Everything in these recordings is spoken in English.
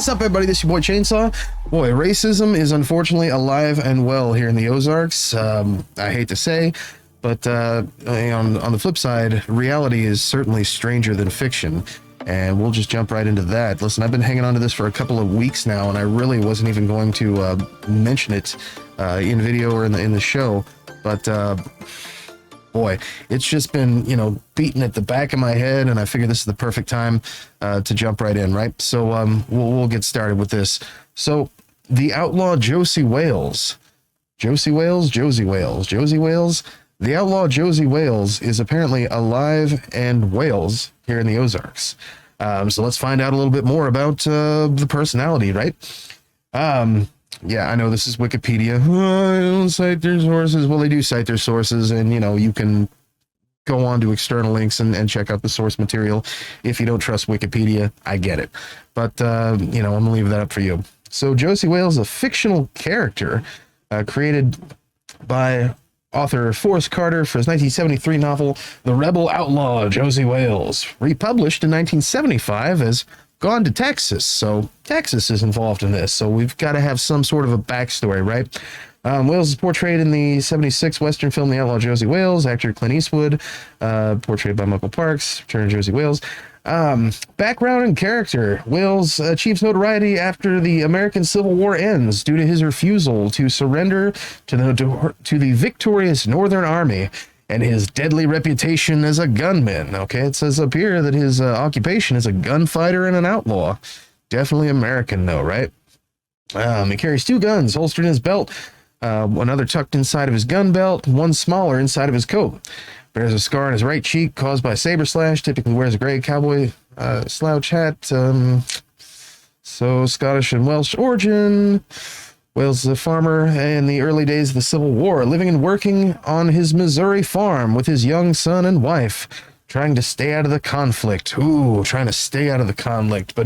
What's up, everybody? This is your boy Chainsaw. Boy, racism is unfortunately alive and well here in the Ozarks. I hate to say, but on the flip side, reality is certainly stranger than fiction. And we'll just jump right into that. Listen, I've been hanging on to this for a couple of weeks now, and I really wasn't even going to mention it in video or in the show. But boy, it's just been, beating at the back of my head, and I figure this is the perfect time to jump right in, right? So we'll get started with this. So the outlaw Josie Wales. The outlaw Josie Wales is apparently alive and Wales here in the Ozarks. So let's find out a little bit more about the personality, right? Yeah, I know this is Wikipedia. Oh, I don't cite their sources. Well, they do cite their sources, and, you can go on to external links and check out the source material. If you don't trust Wikipedia, I get it. But, I'm going to leave that up for you. So Josie Wales is a fictional character created by author Forrest Carter for his 1973 novel, The Rebel Outlaw Josie Wales, republished in 1975 as Gone to Texas. So Texas is involved in this. So we've got to have some sort of a backstory, right? Wales is portrayed in the 76 Western film, The Outlaw Josie Wales. Actor Clint Eastwood, portrayed by Michael Parks, turning Josie Wales. Background and character. Wales achieves notoriety after the American Civil War ends due to his refusal to surrender to the victorious Northern Army and his deadly reputation as a gunman. Okay, it says up here that his occupation is a gunfighter and an outlaw. Definitely American, though, right? He carries 2 guns holstered in his belt, another tucked inside of his gun belt, one smaller inside of his coat. Bears a scar on his right cheek caused by a saber slash. Typically wears a gray cowboy slouch hat. So Scottish and Welsh origin. Wales is a farmer in the early days of the Civil War, living and working on his Missouri farm with his young son and wife, trying to stay out of the conflict. Trying to stay out of the conflict,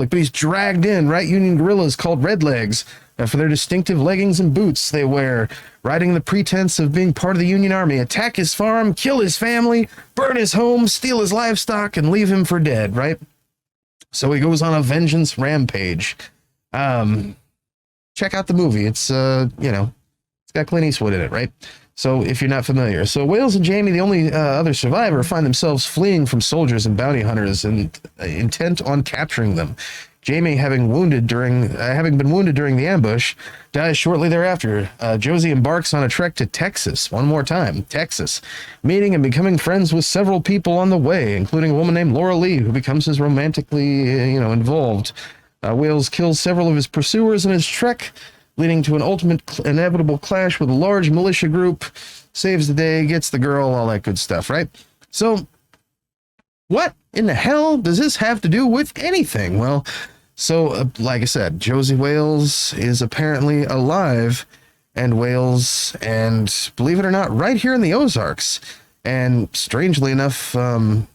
but he's dragged in, right? Union guerrillas called Redlegs for their distinctive leggings and boots they wear, riding the pretense of being part of the Union Army, attack his farm, kill his family, burn his home, steal his livestock, and leave him for dead, right? So he goes on a vengeance rampage. Check out the movie. It's, it's got Clint Eastwood in it, right? So if you're not familiar. So Wales and Jamie, the only other survivor, find themselves fleeing from soldiers and bounty hunters and intent on capturing them. Jamie, having been wounded during the ambush, dies shortly thereafter. Josie embarks on a trek to Texas, one more time, Texas, meeting and becoming friends with several people on the way, including a woman named Laura Lee, who becomes his romantically, involved. Wales kills several of his pursuers in his trek, leading to an ultimate inevitable clash with a large militia group, saves the day, gets the girl, all that good stuff, right? So, what in the hell does this have to do with anything? Well, so, like I said, Josie Wales is apparently alive and Wales, and believe it or not, right here in the Ozarks, and strangely enough,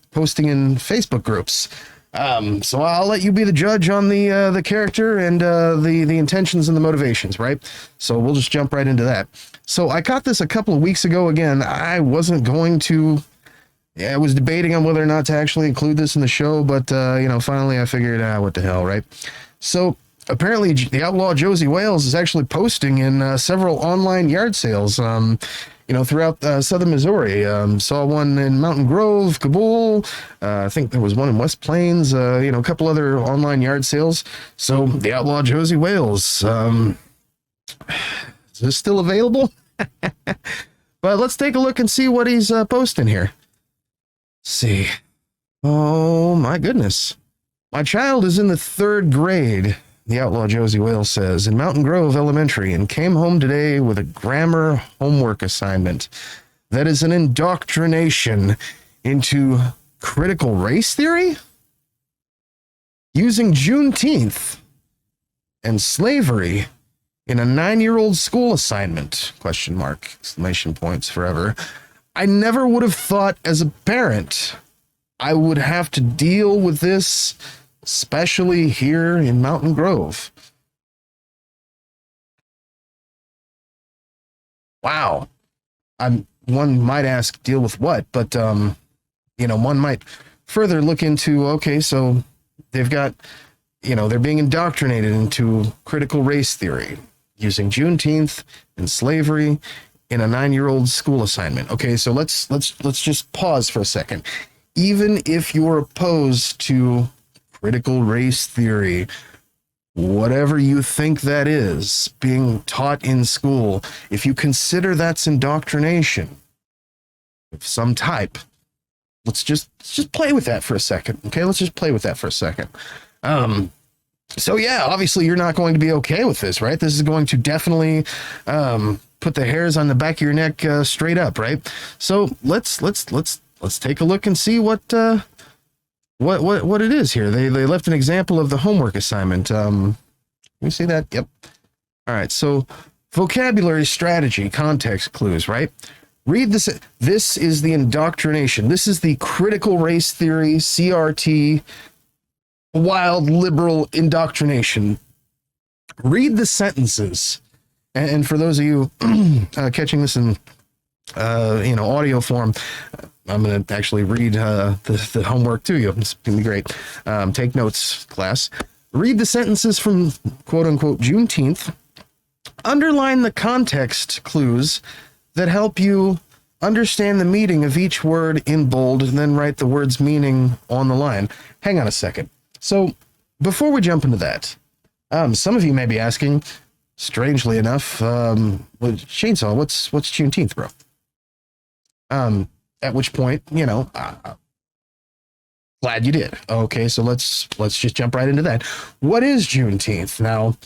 posting in Facebook groups. So I'll let you be the judge on the character and the intentions and the motivations, right? So we'll just jump right into that. So I caught this a couple of weeks ago. Again, I wasn't going to. I was debating on whether or not to actually include this in the show, but finally I figured, what the hell, right? So apparently, the outlaw Josie Wales is actually posting in several online yard sales. Throughout southern Missouri. Saw one in Mountain Grove, Kabul. I think there was one in West Plains, a couple other online yard sales. So the outlaw Josie Wales, is this still available? But let's take a look and see what he's posting here. Let's see. Oh my goodness. My child is in the 3rd grade. The outlaw Josie Wales says, in Mountain Grove Elementary, and came home today with a grammar homework assignment that is an indoctrination into critical race theory using Juneteenth and slavery in a 9-year-old school assignment, ? Exclamation points forever. I never would have thought as a parent I would have to deal with this, especially here in Mountain Grove. Wow. One might ask, deal with what? But, one might further look into, okay, so they've got they're being indoctrinated into critical race theory using Juneteenth and slavery in a 9-year-old school assignment. Okay, so let's just pause for a second. Even if you're opposed to critical race theory, whatever you think that is being taught in school, if you consider that's indoctrination of some type, let's just play with that for a second. Okay, let's just play with that for a second. So yeah, obviously you're not going to be okay with this, right? This is going to definitely put the hairs on the back of your neck straight up, right? So let's take a look and see what it is here. They left an example of the homework assignment. Can we see that? Yep. All right. So vocabulary, strategy, context clues, right? Read this. This is the indoctrination. This is the critical race theory, CRT, wild liberal indoctrination. Read the sentences. And for those of you catching this in audio form, I'm going to actually read the homework to you. It's going to be great. Take notes, class. Read the sentences from quote-unquote Juneteenth. Underline the context clues that help you understand the meaning of each word in bold, and then write the word's meaning on the line. Hang on a second. So before we jump into that, some of you may be asking, strangely enough, Chainsaw, what's Juneteenth, bro? At which point, glad you did. Okay, so let's just jump right into that. What is Juneteenth? Now,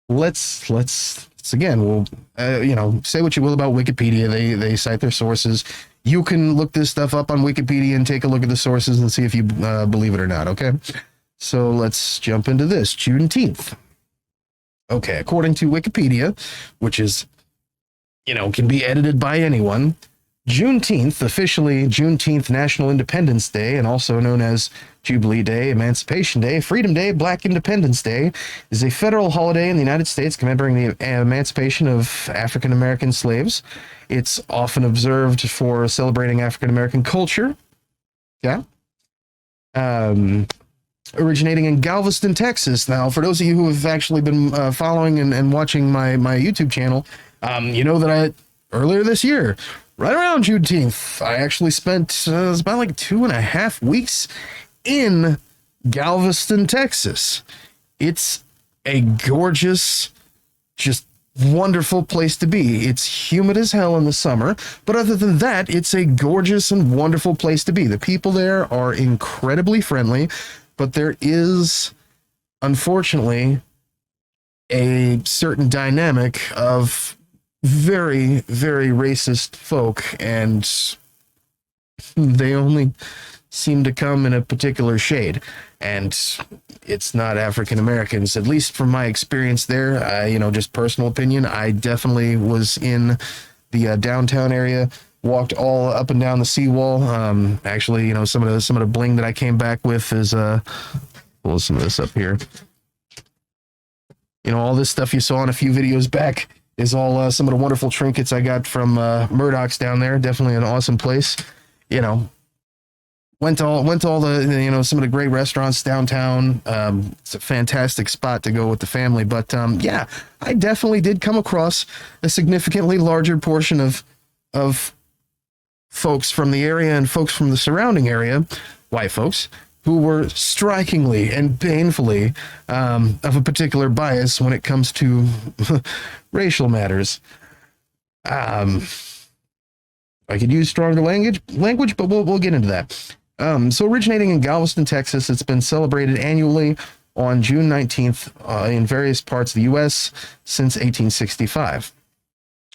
let's again, we'll say what you will about Wikipedia. They cite their sources. You can look this stuff up on Wikipedia and take a look at the sources and see if you believe it or not. Okay, so let's jump into this. Juneteenth. Okay, according to Wikipedia, which is can be edited by anyone. Juneteenth, officially Juneteenth National Independence Day, and also known as Jubilee Day, Emancipation Day, Freedom Day, Black Independence Day, is a federal holiday in the United States commemorating the emancipation of African American slaves. It's often observed for celebrating African American culture. Yeah. Originating in Galveston, Texas. Now, for those of you who have actually been following and watching my YouTube channel, you know that earlier this year, right around Juneteenth, I actually spent it was about like 2.5 weeks in Galveston, Texas. It's a gorgeous, just wonderful place to be. It's humid as hell in the summer, but other than that, it's a gorgeous and wonderful place to be. The people there are incredibly friendly, but there is, unfortunately, a certain dynamic of very, very racist folk, and they only seem to come in a particular shade, and it's not African Americans, at least from my experience there. Just personal opinion, I definitely was in the downtown area, walked all up and down the seawall. Actually, some of the bling that I came back with is pull some of this up here. All this stuff you saw in a few videos back is all some of the wonderful trinkets I got from Murdoch's down there. Definitely an awesome place. Went to all the some of the great restaurants downtown. It's a fantastic spot to go with the family. But yeah, I definitely did come across a significantly larger portion of folks from the area and folks from the surrounding area, white folks, who were strikingly and painfully of a particular bias when it comes to racial matters. I could use stronger language, but we'll get into that. So originating in Galveston, Texas, it's been celebrated annually on June 19th in various parts of the U.S. since 1865.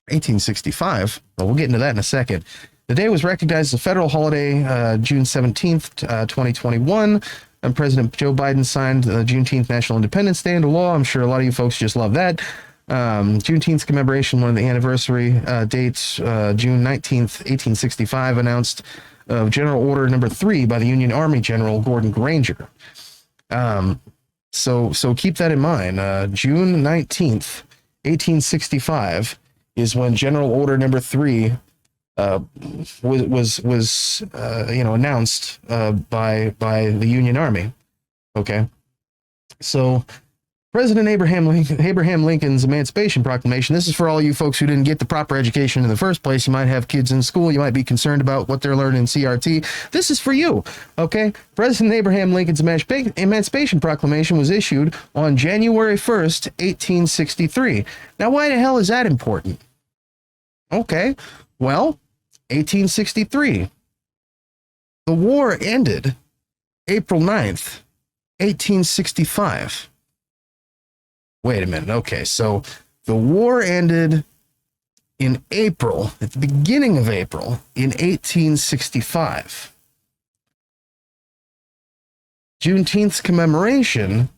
1865? Well, we'll get into that in a second. The day was recognized as a federal holiday June 17th, 2021, and President Joe Biden signed the Juneteenth National Independence Day into law. I'm sure a lot of you folks just love that. Juneteenth's commemoration, one of the anniversary dates, June 19th, 1865, announced of General Order Number 3 by the Union Army General Gordon Granger. So keep that in mind. June 19th, 1865 is when General Order Number 3 uh, announced by the Union Army. Okay, so President Abraham Lincoln's Emancipation Proclamation. This is for all you folks who didn't get the proper education in the first place. You might have kids in school. You might be concerned about what they're learning in CRT. This is for you, okay? President Abraham Lincoln's Emancipation Proclamation was issued on January 1st, 1863. Now, why the hell is that important? Okay, well, 1863. The war ended April 9th, 1865. Wait a minute. Okay, so the war ended in April, at the beginning of April, in 1865. Juneteenth's commemoration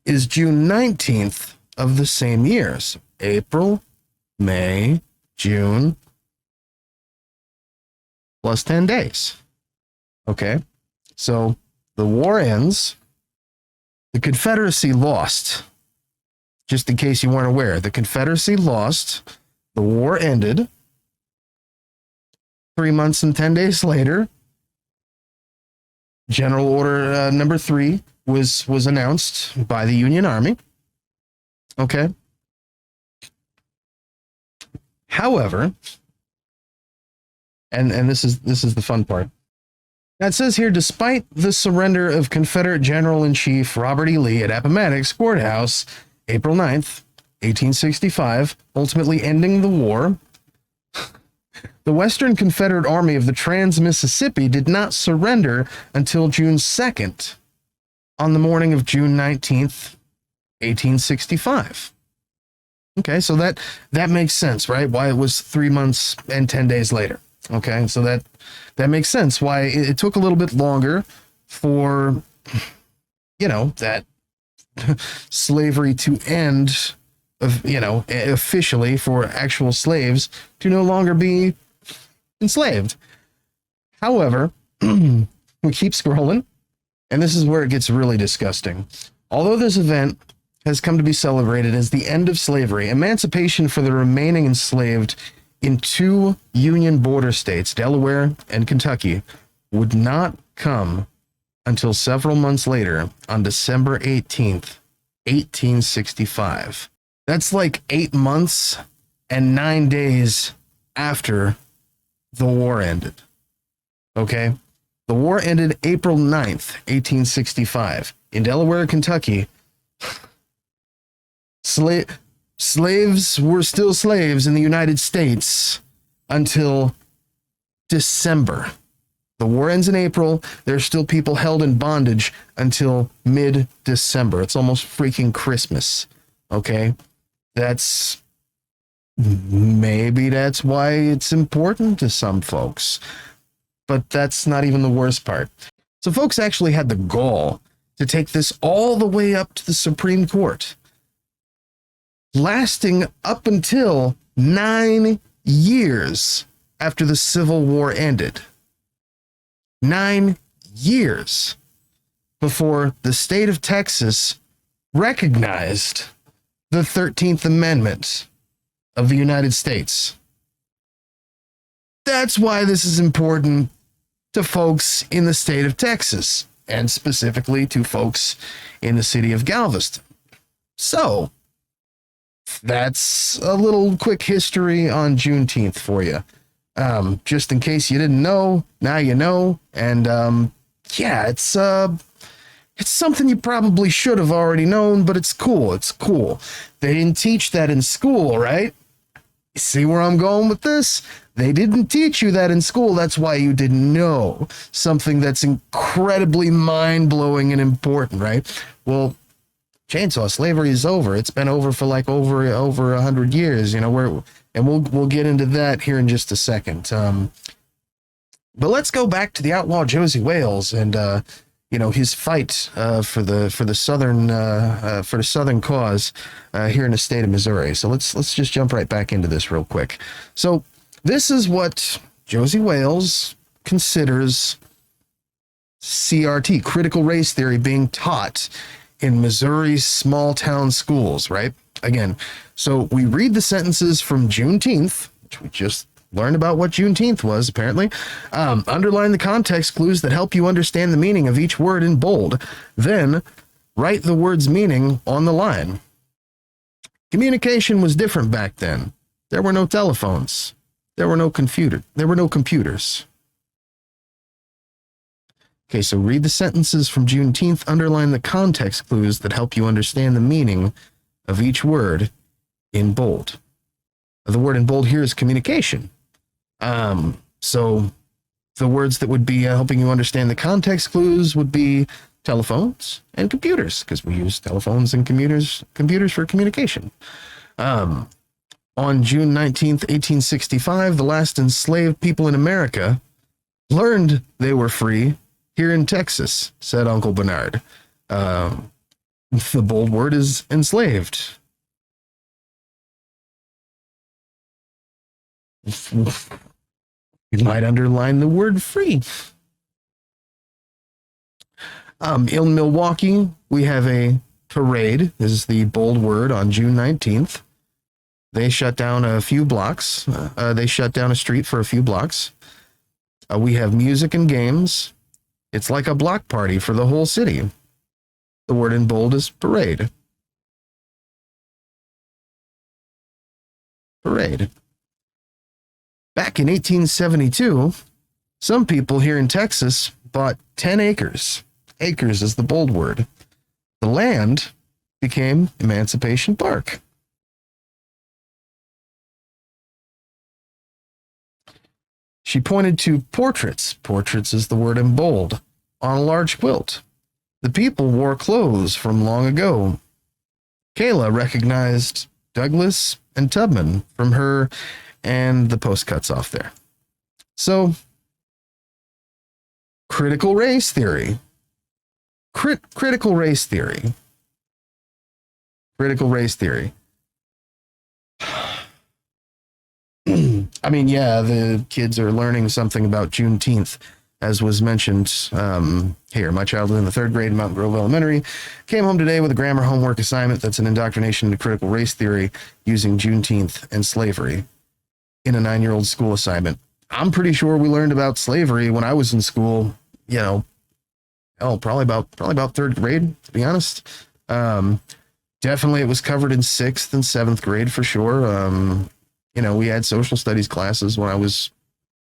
is June 19th of the same year. So April, May, June, plus 10 days. Okay, so the war ends. The Confederacy lost. Just in case you weren't aware, the Confederacy lost. The war ended. 3 months and 10 days later, General Order Number 3 was announced by the Union Army. Okay. However, and this is the fun part. Now it says here, despite the surrender of Confederate General-in-Chief Robert E. Lee at Appomattox Courthouse, April 9th, 1865, ultimately ending the war, the Western Confederate Army of the Trans-Mississippi did not surrender until June 2nd, on the morning of June 19th, 1865. Okay, so that makes sense, right? Why it was 3 months and 10 days later. Okay, so that makes sense why it took a little bit longer for, that slavery to end, officially, for actual slaves to no longer be enslaved. However, we keep scrolling, and this is where it gets really disgusting. Although this event has come to be celebrated as the end of slavery, emancipation for the remaining enslaved in 2 Union border states, Delaware and Kentucky, would not come until several months later on December 18th, 1865. That's like 8 months and 9 days after the war ended. Okay? The war ended April 9th, 1865. In Delaware, Kentucky, slaves were still slaves in the United States until December. The war ends in April. There's still people held in bondage until mid-December. It's almost freaking Christmas. Okay? Maybe that's why it's important to some folks. But that's not even the worst part. So folks actually had the gall to take this all the way up to the Supreme Court, lasting up until 9 years after the Civil War ended. 9 years before the state of Texas recognized the 13th Amendment of the United States. That's why this is important to folks in the state of Texas, and specifically to folks in the city of Galveston. So, that's a little quick history on Juneteenth for you. Just in case you didn't know, now you know. And it's something you probably should have already known, but it's cool. It's cool. They didn't teach that in school, right? See where I'm going with this? They didn't teach you that in school. That's why you didn't know something that's incredibly mind-blowing and important, right? Well, chainsaw slavery is over. It's been over for like over 100 years, we'll get into that here in just a second. But let's go back to the outlaw Josie Wales and his fight for the southern cause here in the state of Missouri. So let's just jump right back into this real quick. So this is what Josie Wales considers CRT, critical race theory, being taught in Missouri's small town schools, right? Again, so we read the sentences from Juneteenth, which we just learned about what Juneteenth was, apparently. Underline the context clues that help you understand the meaning of each word in bold. Then write the word's meaning on the line. Communication was different back then. There were no telephones. There were no computers. Okay, so read the sentences from Juneteenth, underline the context clues that help you understand the meaning of each word in bold. The word in bold here is communication. So the words that would be helping you understand the context clues would be telephones and computers, because we use telephones and computers for communication. On June 19th, 1865, the last enslaved people in America learned they were free here in Texas, said Uncle Bernard. The bold word is enslaved. You might underline the word free. In Milwaukee, we have a parade, is the bold word, on June 19th. They shut down a few blocks. They shut down a street for a few blocks. We have music and games. It's like a block party for the whole city. The word in bold is parade. Parade. Back in 1872, some people here in Texas bought 10 acres. Acres is the bold word. The land became Emancipation Park. She pointed to portraits. Portraits is the word in bold. On a large quilt. The people wore clothes from long ago. Kayla recognized Douglas and Tubman from her, and the post cuts off there. So, critical race theory. Critical race theory. Critical race theory. I mean, yeah, the kids are learning something about Juneteenth, as was mentioned here. My child is in the 3rd grade in Mountain Grove Elementary. Came home today with a grammar homework assignment that's an indoctrination into critical race theory using Juneteenth and slavery in a 9-year-old school assignment. I'm pretty sure we learned about slavery when I was in school, probably about 3rd grade, to be honest. Definitely it was covered in 6th and 7th grade for sure. We had social studies classes when I was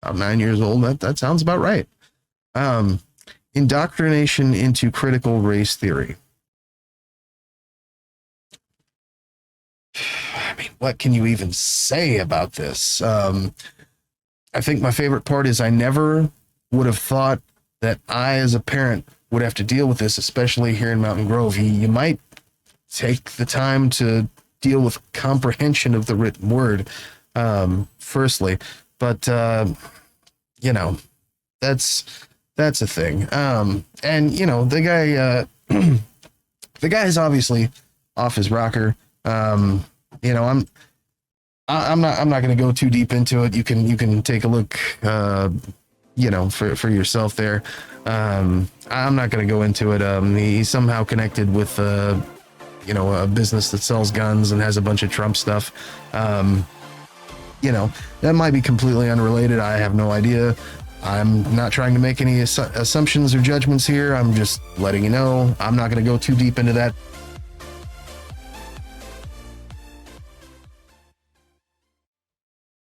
about 9 years old. That sounds about right. Indoctrination into critical race theory. I mean, what can you even say about this? I think my favorite part is I never would have thought that I, as a parent, would have to deal with this, especially here in Mountain Grove. You might take the time to deal with comprehension of the written word, firstly, but that's a thing. The guy's obviously off his rocker. I'm not going to go too deep into it. You can take a look, for yourself there. I'm not going to go into it. He's somehow connected with, a business that sells guns and has a bunch of Trump stuff. That might be completely unrelated. I have no idea. I'm not trying to make any assumptions or judgments here. I'm just letting you know. I'm not going to go too deep into that